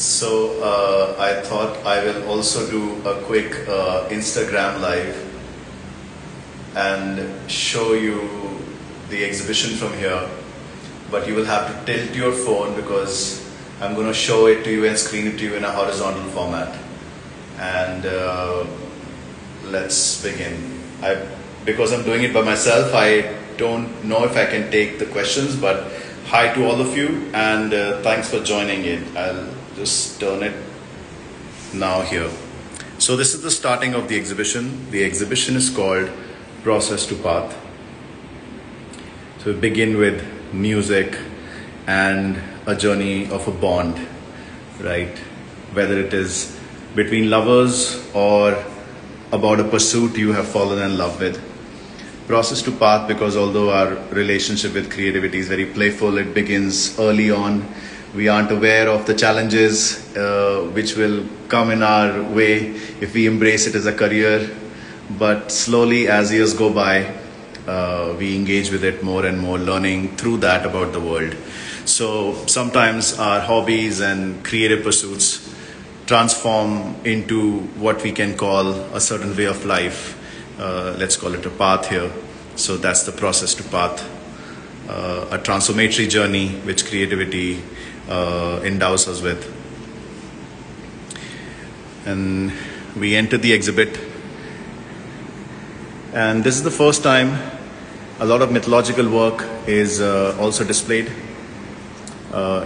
I thought I will also do a quick Instagram live and show you the exhibition from here, but you will have to tilt your phone because I'm going to show it to you and screen it to you in a horizontal format. And let's begin. Because I'm doing it by myself, I don't know if I can take the questions, but hi to all of you, and thanks for joining in. I'll just turn it now here. So this is the starting of the exhibition. The exhibition is called Process to Path. So we begin with music and a journey of a bond, right? Whether it is between lovers or about a pursuit you have fallen in love with. Process to Path, because although our relationship with creativity is very playful, it begins early on. We aren't aware of the challenges which will come in our way if we embrace it as a career. But slowly, as years go by, we engage with it more and more, learning through that about the world. So sometimes our hobbies and creative pursuits transform into what we can call a certain way of life. Let's call it a path here. So that's the Process to Path, a transformatory journey which creativity endows us with. And we enter the exhibit, and this is the first time a lot of mythological work is also displayed.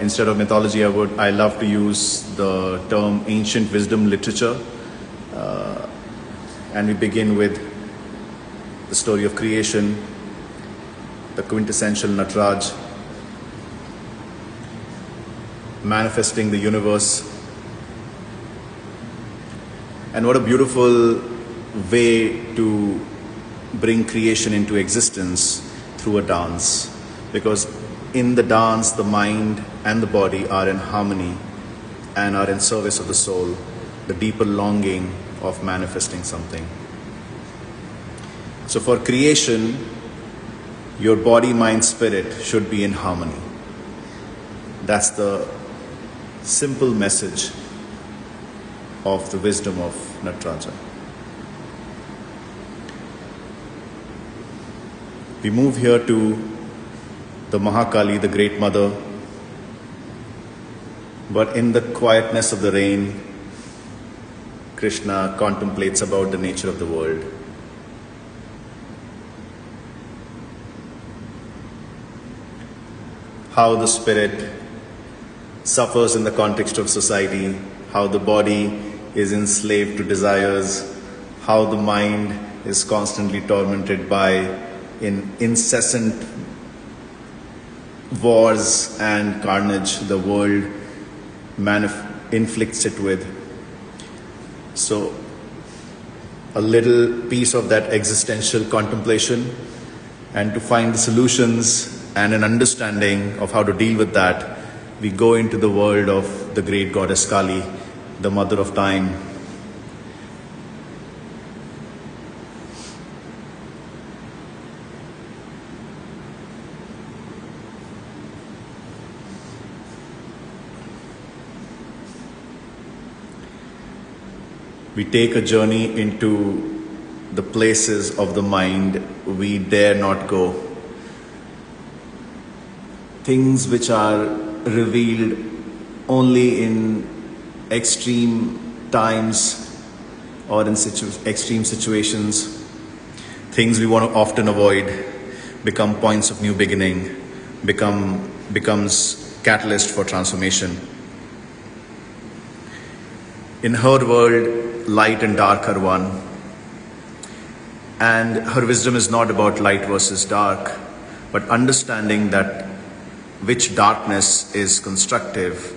Instead of mythology, I love to use the term ancient wisdom literature, and we begin with the story of creation, the quintessential Nataraj, manifesting the universe. And what a beautiful way to bring creation into existence through a dance, because in the dance the mind and the body are in harmony and are in service of the soul, the deeper longing of manifesting something. So for creation, your body, mind, spirit should be in harmony. That's the simple message of the wisdom of Nataraja. We move here to the Mahakali, the Great Mother, but in the quietness of the rain, Krishna contemplates about the nature of the world. How the spirit suffers in the context of society, how the body is enslaved to desires, how the mind is constantly tormented by incessant wars and carnage the world inflicts it with. So a little piece of that existential contemplation, and to find the solutions and an understanding of how to deal with that, we go into the world of the great goddess Kali, the mother of time. We take a journey into the places of the mind we dare not go. Things which are revealed only in extreme times or in extreme situations. Things we want to often avoid become points of new beginning, becomes catalyst for transformation. In her world, light and dark are one. And her wisdom is not about light versus dark, but understanding that which darkness is constructive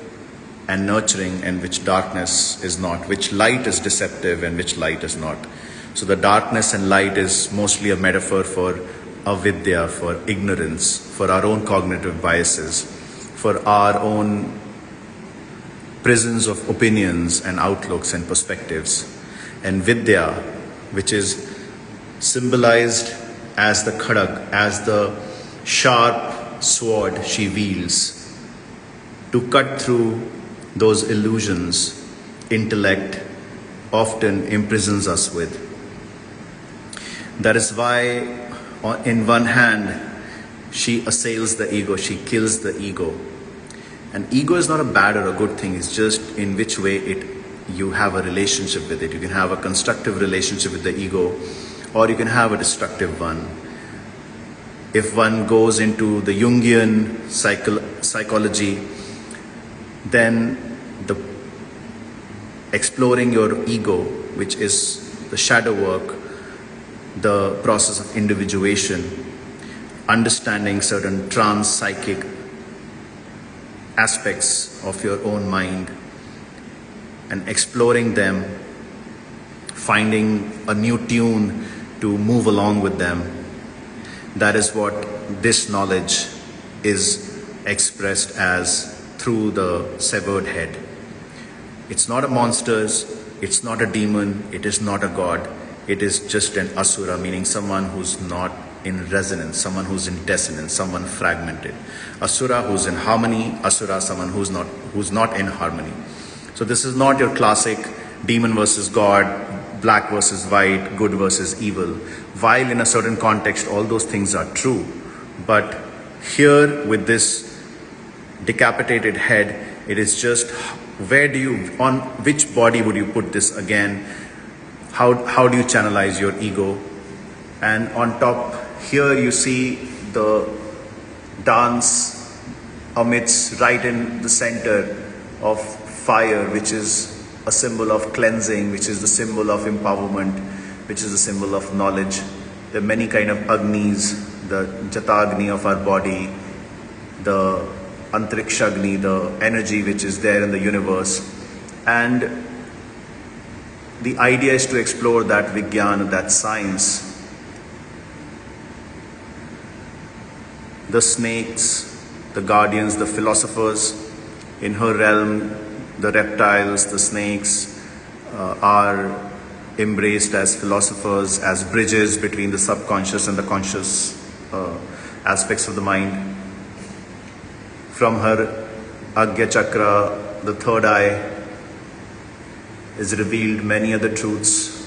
and nurturing and which darkness is not, which light is deceptive and which light is not. So the darkness and light is mostly a metaphor for avidya, for ignorance, for our own cognitive biases, for our own prisons of opinions and outlooks and perspectives. And vidya, which is symbolized as the khadag, as the sharp sword she wields to cut through those illusions intellect often imprisons us with. That is why, in one hand, she assails the ego, she kills the ego. And ego is not a bad or a good thing, it's just in which way you have a relationship with it. You can have a constructive relationship with the ego, or you can have a destructive one. If one goes into the Jungian psychology, then exploring your ego, which is the shadow work, the process of individuation, understanding certain trans-psychic aspects of your own mind and exploring them, finding a new tune to move along with them. That is what this knowledge is expressed as through the severed head. It's not a monster, it's not a demon, it is not a god. It is just an asura, meaning someone who's not in resonance, someone who's in dissonance, someone fragmented. Asura who's in harmony, asura someone who's not in harmony. So this is not your classic demon versus god, black versus white, good versus evil. While in a certain context all those things are true, but here with this decapitated head, it is just on which body would you put this again? How do you channelize your ego? And on top here you see the dance amidst, right in the center of fire, which is a symbol of cleansing, which is the symbol of empowerment, which is the symbol of knowledge. There are many kind of agnis, the jatagni of our body, the antrikshagni, the energy which is there in the universe. And the idea is to explore that Vijnana, that science. The snakes, the guardians, the philosophers, in her realm, the reptiles, the snakes are embraced as philosophers, as bridges between the subconscious and the conscious aspects of the mind. From her Agya Chakra, the third eye, is revealed many other truths.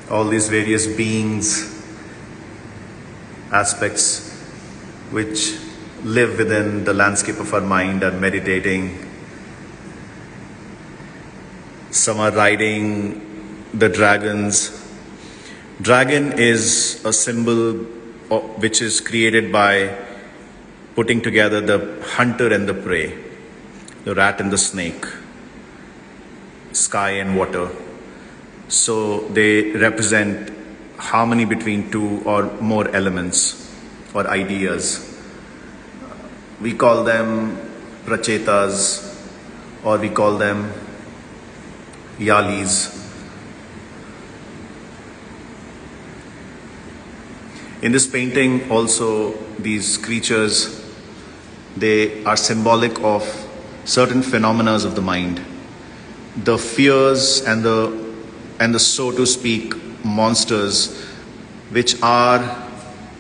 All these various beings, aspects which live within the landscape of our mind are meditating. Some are riding the dragons. Dragon is a symbol which is created by putting together the hunter and the prey, the rat and the snake, sky and water. So they represent harmony between two or more elements or ideas. We call them prachetas, or we call them yalis. In this painting also, these creatures, they are symbolic of certain phenomena of the mind. The fears and the so to speak monsters which are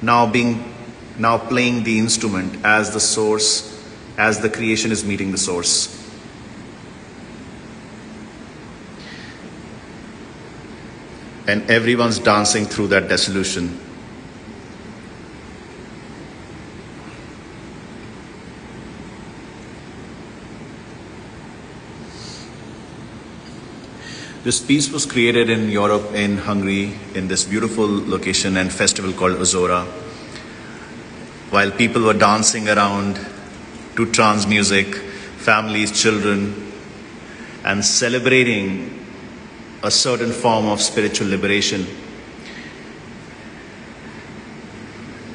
now playing the instrument as the source, as the creation is meeting the source. And everyone's dancing through that dissolution. This piece was created in Europe, in Hungary, in this beautiful location and festival called Azora. While people were dancing around to trance music, families, children, and celebrating a certain form of spiritual liberation.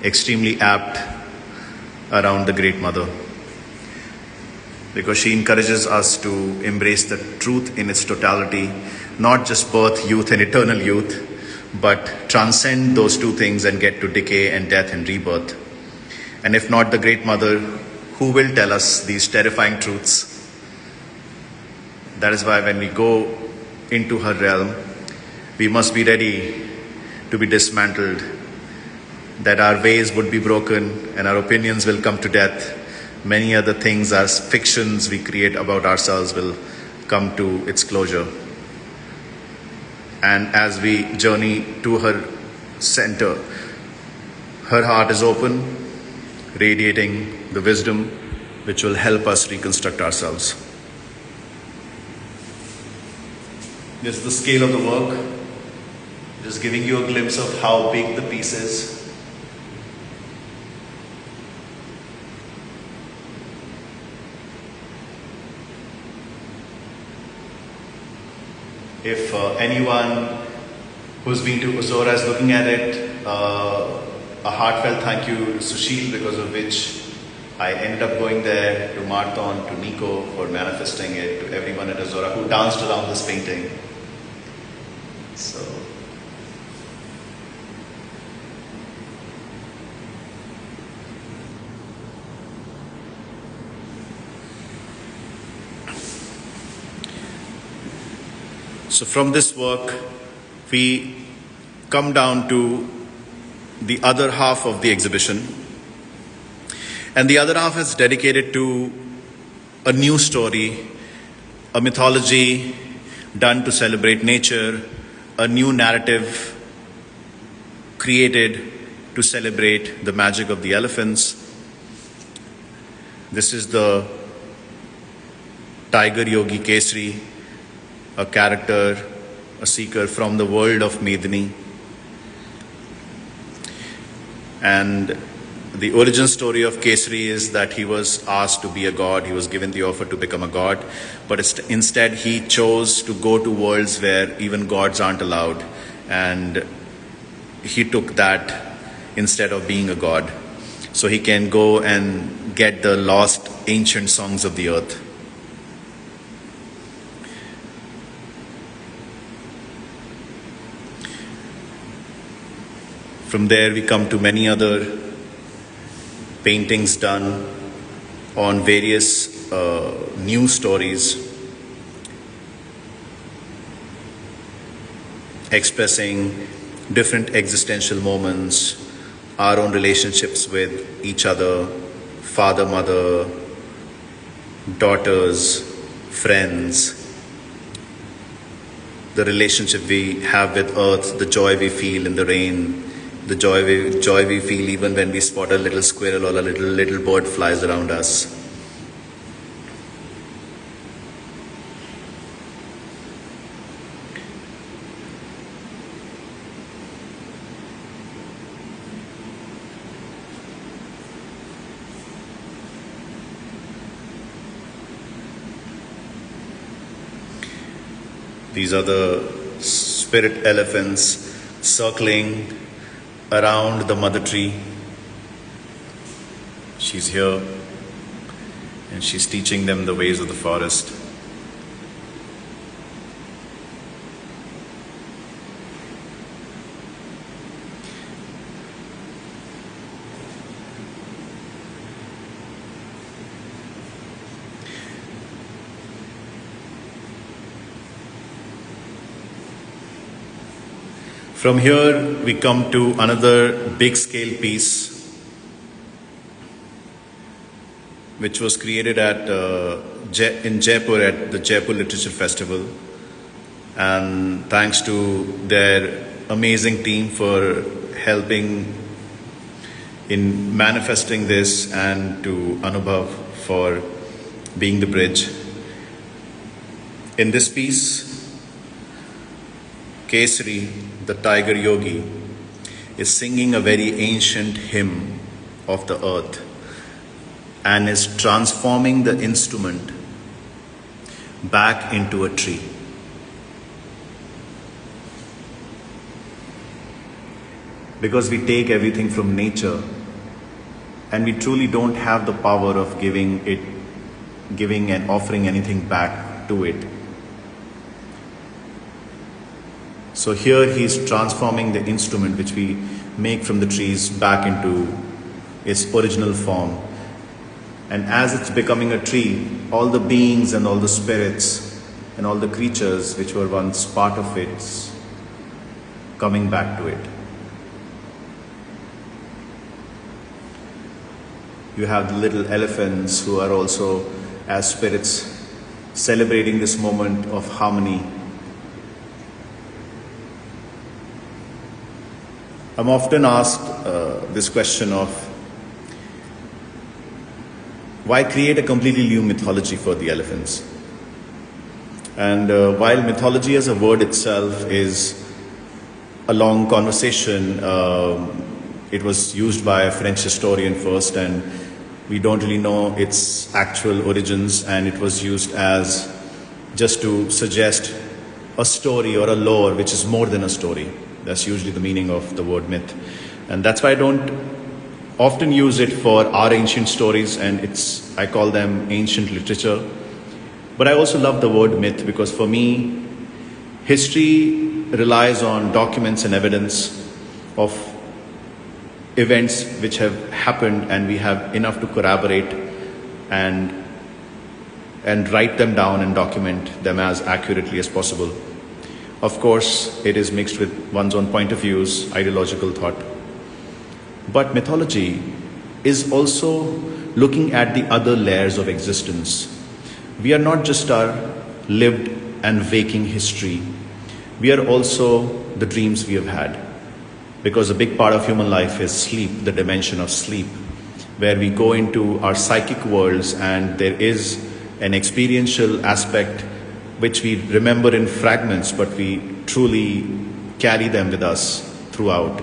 Extremely apt around the Great Mother, because she encourages us to embrace the truth in its totality, not just birth, youth and eternal youth, but transcend those two things and get to decay and death and rebirth. And if not the Great Mother, who will tell us these terrifying truths? That is why when we go into her realm, we must be ready to be dismantled, that our ways would be broken and our opinions will come to death. Many other things as fictions we create about ourselves will come to its closure. And as we journey to her center, her heart is open, radiating the wisdom which will help us reconstruct ourselves. This is the scale of the work, just giving you a glimpse of how big the piece is. If anyone who's been to Ozora is looking at it, a heartfelt thank you to Sushil, because of which I ended up going there, to Marton, to Nico for manifesting it, to everyone at Ozora who danced around this painting. So from this work, we come down to the other half of the exhibition. And the other half is dedicated to a new story, a mythology done to celebrate nature, a new narrative created to celebrate the magic of the elephants. This is the Tiger Yogi Kesari, a character, a seeker from the world of Medini. And the origin story of Kesari is that he was asked to be a god. He was given the offer to become a god, but instead he chose to go to worlds where even gods aren't allowed, and he took that instead of being a god, so he can go and get the lost ancient songs of the earth. From there we come to many other paintings done on various new stories, expressing different existential moments, our own relationships with each other, father, mother, daughters, friends, the relationship we have with earth, the joy we feel in the rain, the joy we feel even when we spot a little squirrel or a little bird flies around us. These are the spirit elephants circling around the mother tree. She's here and she's teaching them the ways of the forest. From here, we come to another big scale piece which was created at in Jaipur at the Jaipur Literature Festival. And thanks to their amazing team for helping in manifesting this, and to Anubhav for being the bridge. In this piece, Kesari, the Tiger Yogi, is singing a very ancient hymn of the earth and is transforming the instrument back into a tree. Because we take everything from nature and we truly don't have the power of giving and offering anything back to it. So here he's transforming the instrument which we make from the trees back into its original form. And as it's becoming a tree, all the beings and all the spirits and all the creatures which were once part of it coming back to it. You have the little elephants who are also as spirits celebrating this moment of harmony. I'm often asked this question of why create a completely new mythology for the elephants? And while mythology as a word itself is a long conversation, it was used by a French historian first, and we don't really know its actual origins, and it was used as just to suggest a story or a lore which is more than a story. That's usually the meaning of the word myth. And that's why I don't often use it for our ancient stories, and I call them ancient literature. But I also love the word myth because for me, history relies on documents and evidence of events which have happened, and we have enough to corroborate and write them down and document them as accurately as possible. Of course, it is mixed with one's own point of views, ideological thought. But mythology is also looking at the other layers of existence. We are not just our lived and waking history. We are also the dreams we have had. Because a big part of human life is sleep, the dimension of sleep, where we go into our psychic worlds, and there is an experiential aspect which we remember in fragments, but we truly carry them with us throughout.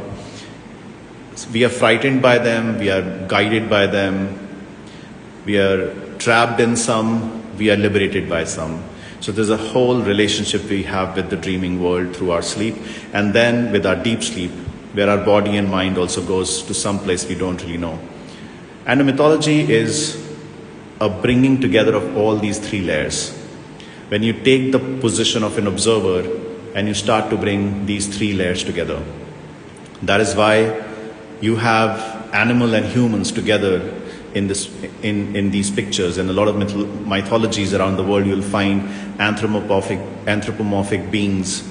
We are frightened by them, we are guided by them, we are trapped in some, we are liberated by some. So there's a whole relationship we have with the dreaming world through our sleep, and then with our deep sleep, where our body and mind also goes to some place we don't really know. And a mythology is a bringing together of all these three layers. When you take the position of an observer and you start to bring these three layers together. That is why you have animal and humans together in these pictures. And a lot of mythologies around the world, you'll find anthropomorphic beings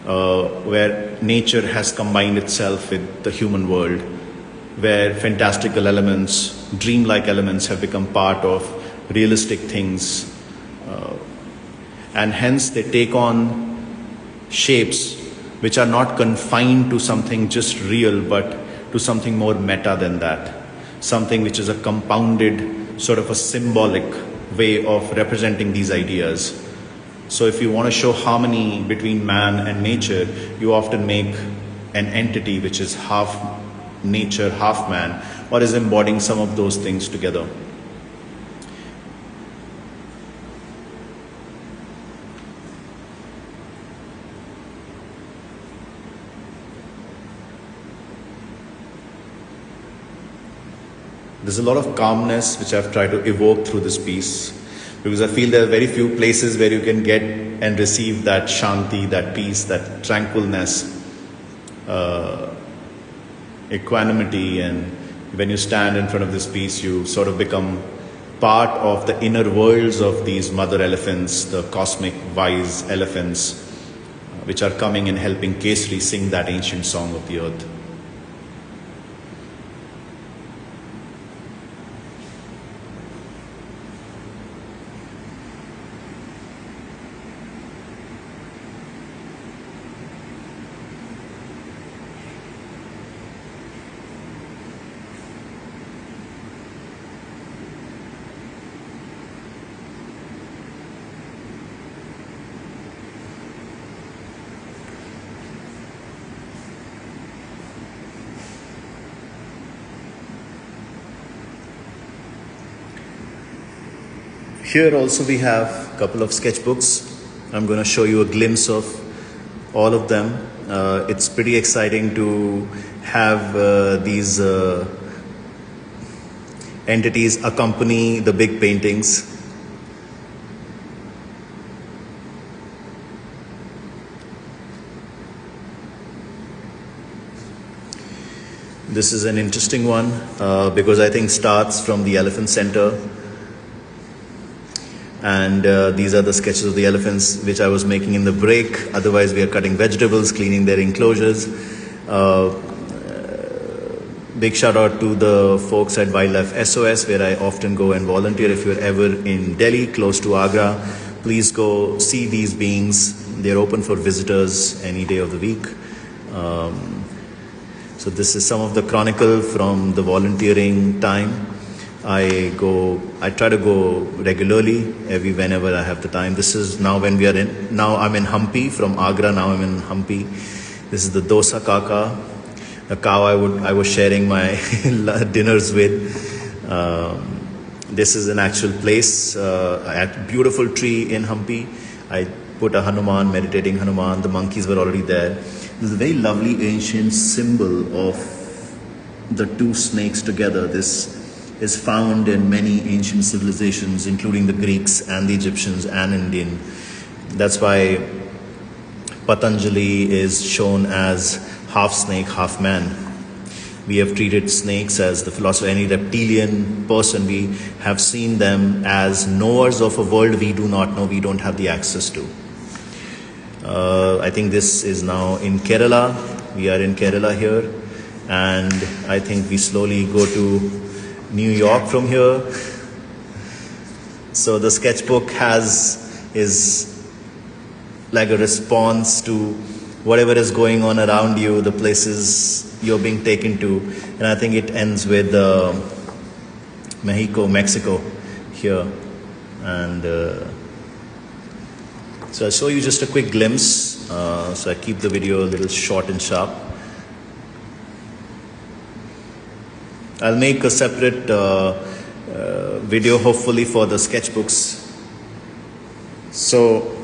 where nature has combined itself with the human world, where fantastical elements, dreamlike elements have become part of realistic things. And hence they take on shapes which are not confined to something just real, but to something more meta than that. Something which is a compounded, sort of a symbolic way of representing these ideas. So if you want to show harmony between man and nature, you often make an entity which is half nature, half man, or is embodying some of those things together. There's a lot of calmness which I've tried to evoke through this piece, because I feel there are very few places where you can get and receive that shanti, that peace, that tranquilness, equanimity. And when you stand in front of this piece, you sort of become part of the inner worlds of these mother elephants, the cosmic wise elephants, which are coming and helping Kesari sing that ancient song of the earth. Here also we have a couple of sketchbooks. I'm going to show you a glimpse of all of them. It's pretty exciting to have these entities accompany the big paintings. This is an interesting one because I think starts from the elephant center. And these are the sketches of the elephants which I was making in the break. Otherwise, we are cutting vegetables, cleaning their enclosures. Big shout out to the folks at Wildlife SOS, where I often go and volunteer. If you're ever in Delhi, close to Agra, please go see these beings. They're open for visitors any day of the week. So this is some of the chronicle from the volunteering time. I try to go regularly, whenever I have the time. This is now when now I'm in Hampi, from Agra, now I'm in Hampi. This is the Dosa Kaka, a cow I was sharing my dinners with. This is an actual place, a beautiful tree in Hampi. I put a Hanuman, meditating Hanuman. The monkeys were already there. This is a very lovely ancient symbol of the two snakes together. This is found in many ancient civilizations, including the Greeks and the Egyptians and Indian. That's why Patanjali is shown as half snake, half man. We have treated snakes as the philosopher, any reptilian person. We have seen them as knowers of a world we do not know, we don't have the access to. I think this is now in Kerala. We are in Kerala here, and I think we slowly go to New York from here. So the sketchbook is like a response to whatever is going on around you, the places you're being taken to. And I think it ends with Mexico here. And so I'll show you just a quick glimpse. So I keep the video a little short and sharp. I'll make a separate video hopefully for the sketchbooks. So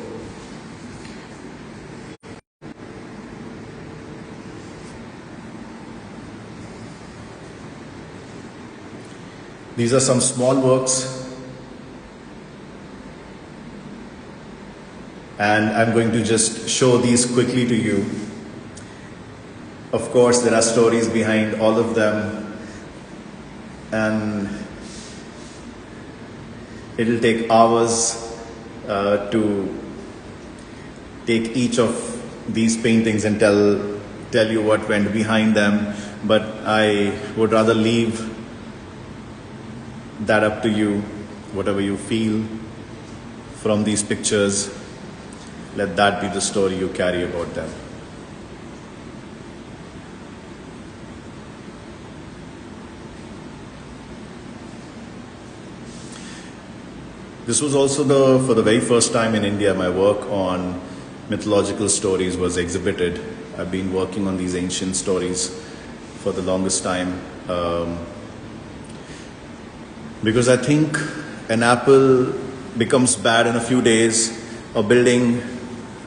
these are some small works, and I'm going to just show these quickly to you. Of course, there are stories behind all of them, and it'll take hours to take each of these paintings and tell you what went behind them, but I would rather leave that up to you. Whatever you feel from these pictures, let that be the story you carry about them. This was also for the very first time in India, my work on mythological stories was exhibited. I've been working on these ancient stories for the longest time. Because I think an apple becomes bad in a few days, a building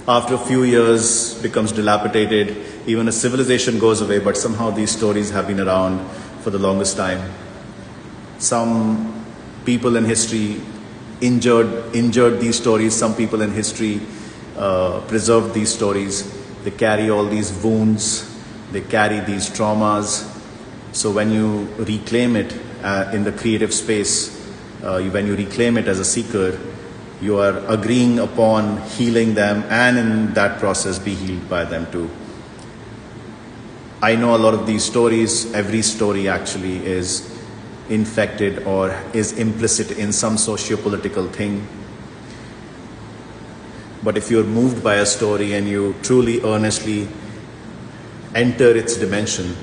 after a few years becomes dilapidated, even a civilization goes away, but somehow these stories have been around for the longest time. Some people in history injured these stories, some people in history preserved these stories. They carry all these wounds, they carry these traumas. So when you reclaim it in the creative space, when you reclaim it as a seeker, you are agreeing upon healing them, and in that process be healed by them too. I know a lot of these stories. Every story actually is infected or is implicit in some socio-political thing. But if you're moved by a story and you truly, earnestly enter its dimension,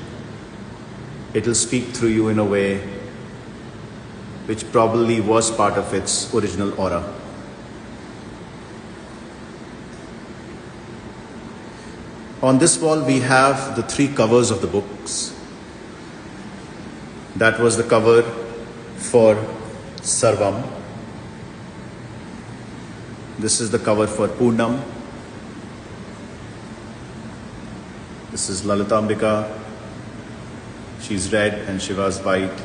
it will speak through you in a way which probably was part of its original aura. On this wall we have the 3 covers of the books. That was the cover for Sarvam. This is the cover for Purnam. This is Lalitambika. She's red and Shiva's white.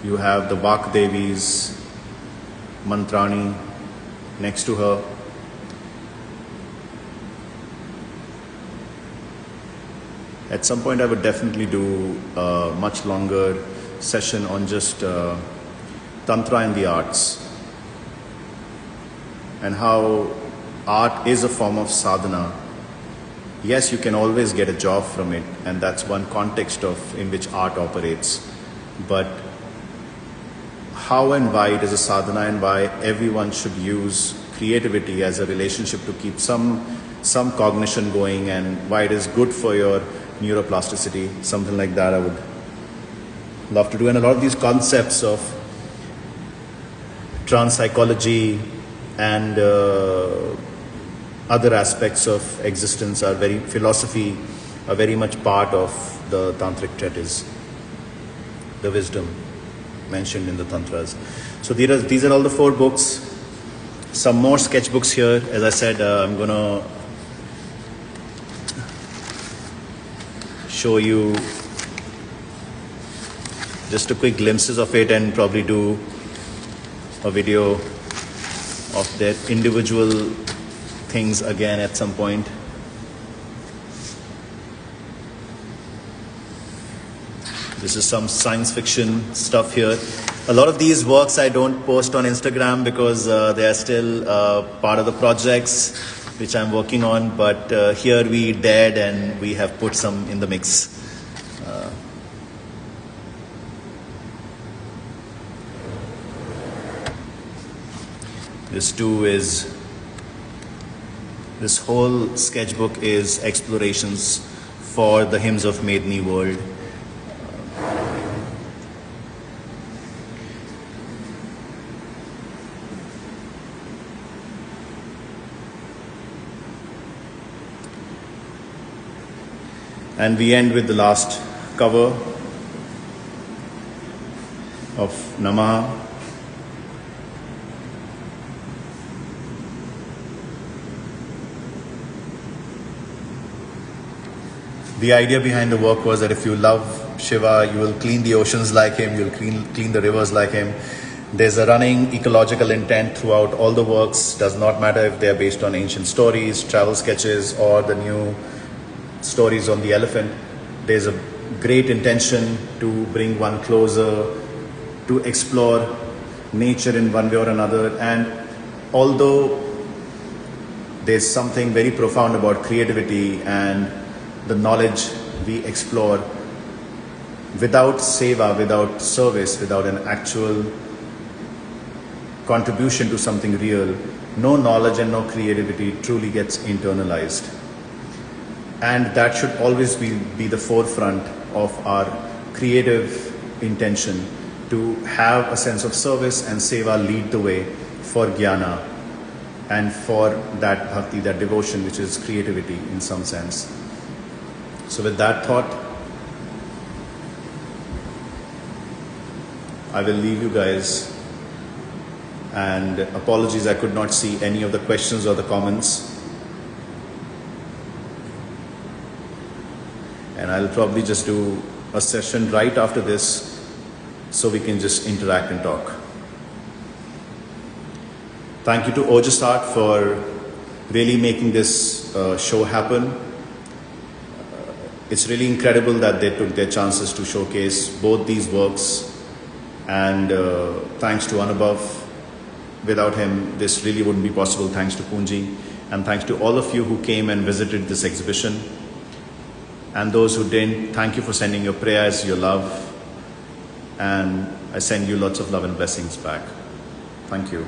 You have the Vak Devi's Mantrani next to her. At some point I would definitely do a much longer session on just Tantra and the arts. and how art is a form of sadhana. Yes, you can always get a job from it, and that's one context in which art operates. But how and why it is a sadhana, and why everyone should use creativity as a relationship to keep some cognition going, and why it is good for your neuroplasticity, something like that I would love to do. And a lot of these concepts of trans psychology and other aspects of existence are philosophy are very much part of the tantric treatise, the wisdom mentioned in the tantras. So these are all the 4 books. Some more sketchbooks here. As I said, I'm gonna show you just a quick glimpses of it, and probably do a video of their individual things again at some point. This is some science fiction stuff here. A lot of these works I don't post on Instagram because they are still part of the projects which I'm working on, but here we dared and we have put some in the mix. This whole sketchbook is explorations for the hymns of Medni world. And we end with the last cover of Namaha. The idea behind the work was that if you love Shiva, you will clean the oceans like him, you'll clean the rivers like him. There's a running ecological intent throughout all the works. Does not matter if they're based on ancient stories, travel sketches, or the new stories on the elephant. There's a great intention to bring one closer, to explore nature in one way or another. And although there's something very profound about creativity and the knowledge we explore, without seva, without service, without an actual contribution to something real, no knowledge and no creativity truly gets internalized. And that should always be the forefront of our creative intention, to have a sense of service and seva lead the way for jnana and for that bhakti, that devotion, which is creativity in some sense. So with that thought, I will leave you guys, and apologies I could not see any of the questions or the comments, and I'll probably just do a session right after this so we can just interact and talk. Thank you to Ojas Art for really making this show happen. It's really incredible that they took their chances to showcase both these works, and thanks to Anubhav. Without him, this really wouldn't be possible. Thanks to Poonji, and thanks to all of you who came and visited this exhibition. And those who didn't, thank you for sending your prayers, your love, and I send you lots of love and blessings back. Thank you.